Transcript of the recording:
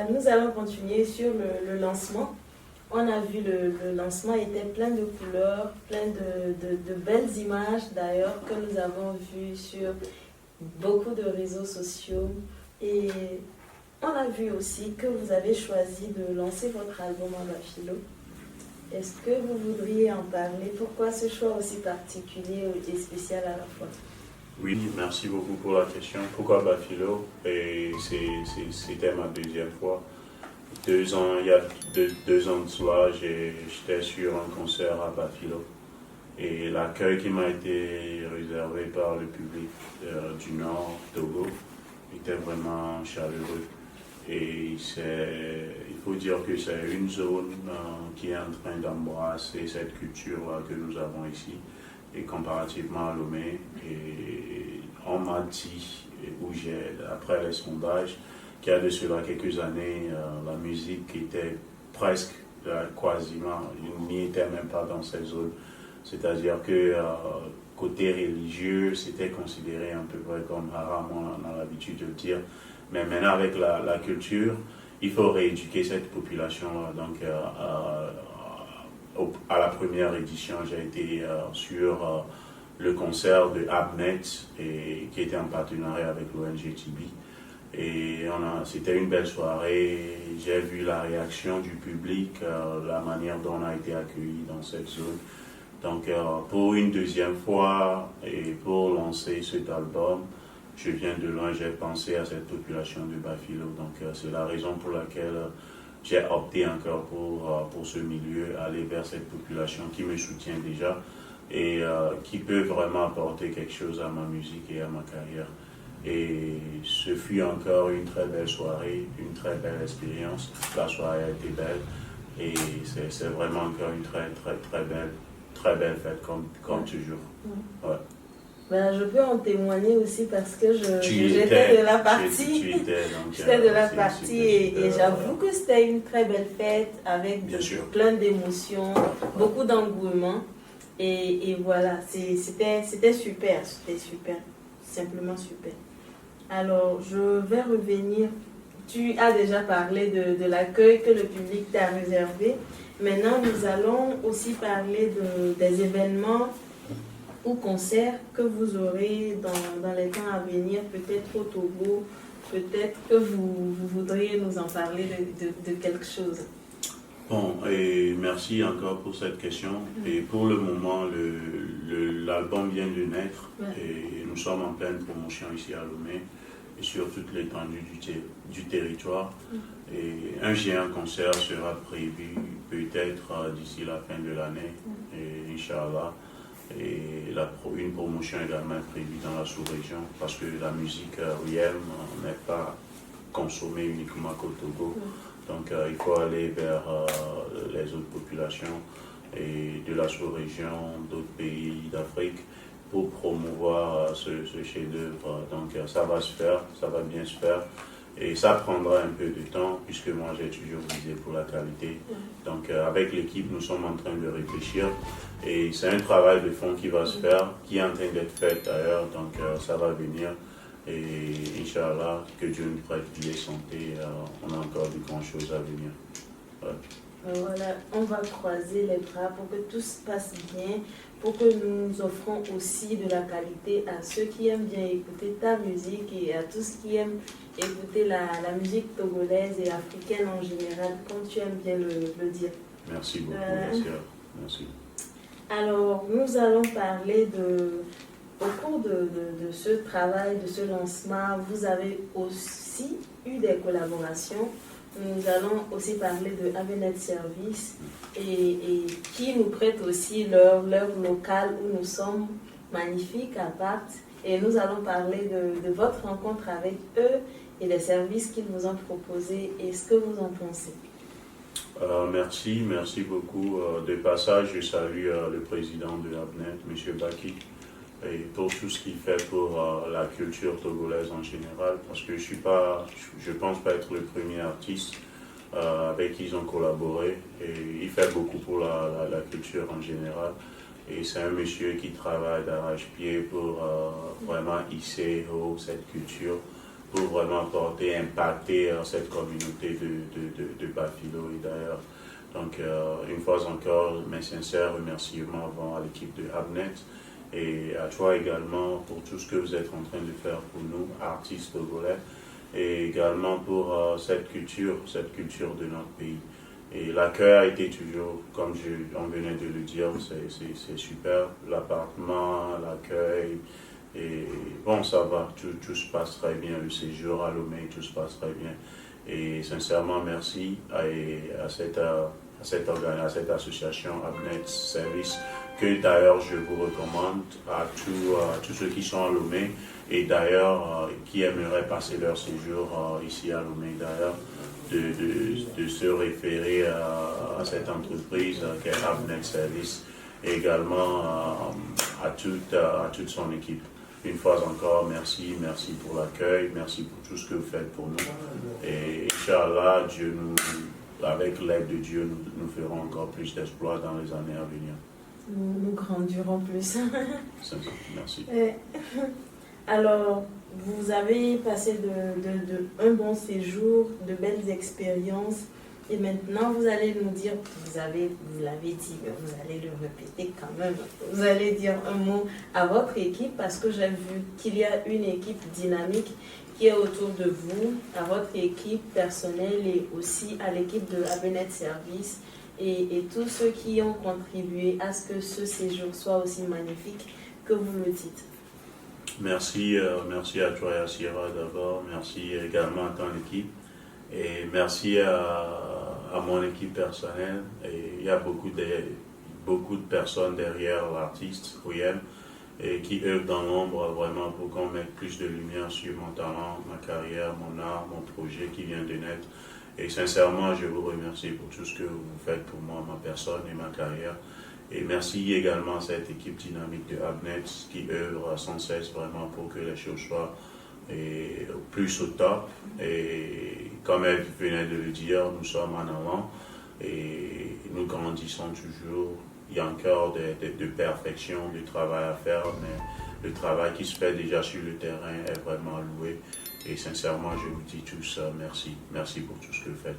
Nous allons continuer sur le lancement. On a vu le lancement était plein de couleurs, plein de belles images d'ailleurs que nous avons vues sur beaucoup de réseaux sociaux. Et on a vu aussi que vous avez choisi de lancer votre album en Bafilo. Est-ce que vous voudriez en parler? Pourquoi ce choix aussi particulier et spécial à la fois? Oui, merci beaucoup pour la question. Pourquoi Bafilo? Et c'était ma deuxième fois. Il y a deux ans de cela, j'étais sur un concert à Bafilo. Et l'accueil qui m'a été réservé par le public du Nord, Togo, était vraiment chaleureux. Et il faut dire que c'est une zone qui est en train d'embrasser cette culture que nous avons ici, et comparativement à Lomé. Et on m'a dit, après les sondages, qu'il y a de cela quelques années, la musique était presque, quasiment, n'y était même pas dans cette zone. C'est-à-dire que côté religieux, c'était considéré un peu près comme haram, on a l'habitude de le dire. Mais maintenant, avec la culture, il faut rééduquer cette population. Donc, à la première édition, j'ai été sur le concert de Abnet, qui était en partenariat avec l'ONG Tibi. Et c'était une belle soirée. J'ai vu la réaction du public, la manière dont on a été accueillis dans cette zone. Donc, pour une deuxième fois et pour lancer cet album, je viens de loin, j'ai pensé à cette population de Bafilo. Donc, c'est la raison pour laquelle j'ai opté encore pour ce milieu, aller vers cette population qui me soutient déjà et qui peut vraiment apporter quelque chose à ma musique et à ma carrière. Et ce fut encore une très belle soirée, une très belle expérience. La soirée a été belle et c'est vraiment encore une très belle fête comme toujours. Ouais. Je peux en témoigner aussi parce que j'étais de la partie. J'étais de la partie et j'avoue que c'était une très belle fête avec plein d'émotions, beaucoup d'engouement. Et voilà, c'était super, simplement super. Alors, je vais revenir. Tu as déjà parlé de l'accueil que le public t'a réservé. Maintenant, nous allons aussi parler des événements ou concerts que vous aurez dans les temps à venir, peut-être au Togo, peut-être que vous voudriez nous en parler de quelque chose. Bon, et merci encore pour cette question. Et pour le moment, l'album vient de naître et nous sommes en pleine promotion ici à Lomé et sur toute l'étendue du territoire. Et un géant concert sera prévu peut-être d'ici la fin de l'année, et Inch'Allah. Et une promotion également prévue dans la sous-région parce que la musique Riem n'est pas consommée uniquement qu'au Togo. Donc il faut aller vers les autres populations et de la sous-région, d'autres pays d'Afrique pour promouvoir ce chef-d'œuvre. Donc ça va se faire, ça va bien se faire. Et ça prendra un peu de temps puisque moi j'ai toujours visé pour la qualité. Donc avec l'équipe, nous sommes en train de réfléchir et c'est un travail de fond qui va se faire, qui est en train d'être fait d'ailleurs. Donc ça va venir et Inch'Allah, que Dieu nous prête vie et santé, on a encore de grandes choses à venir. Voilà, on va croiser les bras pour que tout se passe bien, pour que nous offrons aussi de la qualité à ceux qui aiment bien écouter ta musique et à tous qui aiment écouter la musique togolaise et africaine en général, comme tu aimes bien le dire. Merci beaucoup, merci. Alors, nous allons parler au cours de ce travail, de ce lancement, vous avez aussi eu des collaborations. Nous allons aussi parler de Avenet Service et qui nous prête aussi leur local où nous sommes magnifiques à part. Et nous allons parler de votre rencontre avec eux et des services qu'ils vous ont proposés et ce que vous en pensez. Merci beaucoup. De passage, je salue le président de Avenet, M. Baki, et pour tout ce qu'il fait pour la culture togolaise en général, parce que je pense pas être le premier artiste avec qui ils ont collaboré, et il fait beaucoup pour la culture en général, et c'est un monsieur qui travaille d'arrache-pied pour vraiment hisser haut cette culture, pour vraiment impacter cette communauté de Bafilo et d'ailleurs. Donc, une fois encore, mes sincères remerciements vont à l'équipe de Abnet et à toi également pour tout ce que vous êtes en train de faire pour nous, artistes togolais, et également pour cette culture de notre pays. Et l'accueil a été toujours, comme on venait de le dire, c'est super. L'appartement, l'accueil, et bon, ça va, tout se passe très bien. Le séjour à Lomé, tout se passe très bien. Et sincèrement, merci à cette association Abnet Service, que d'ailleurs je vous recommande à tous ceux qui sont à Lomé et d'ailleurs qui aimeraient passer leur séjour ici à Lomé d'ailleurs, de se référer à cette entreprise qui est Abnet Service et également à toute son équipe. Une fois encore, merci pour l'accueil, merci pour tout ce que vous faites pour nous. Et Inch'Allah, avec l'aide de Dieu, nous ferons encore plus d'exploits dans les années à venir. Nous grandirons plus. Merci. Alors, vous avez passé un bon séjour, de belles expériences. Et maintenant, vous allez nous dire, vous l'avez dit, mais vous allez le répéter quand même. Vous allez dire un mot à votre équipe parce que j'ai vu qu'il y a une équipe dynamique qui est autour de vous, à votre équipe personnelle et aussi à l'équipe de Abnet Service et tous ceux qui ont contribué à ce que ce séjour soit aussi magnifique que vous le dites. Merci à toi et à Sierra d'abord, merci également à ton équipe. Et merci à mon équipe personnelle. Et il y a beaucoup de personnes derrière l'artiste, Oyem, et qui œuvrent dans l'ombre vraiment pour qu'on mette plus de lumière sur mon talent, ma carrière, mon art, mon projet qui vient de naître. Et sincèrement, je vous remercie pour tout ce que vous faites pour moi, ma personne et ma carrière. Et merci également à cette équipe dynamique de Abnet qui œuvre sans cesse vraiment pour que les choses soient plus au top. Et comme elle venait de le dire, nous sommes en avant et nous grandissons toujours. Il y a encore de perfection, du travail à faire, mais le travail qui se fait déjà sur le terrain est vraiment loué. Et sincèrement, je vous dis tous merci. Merci pour tout ce que vous faites.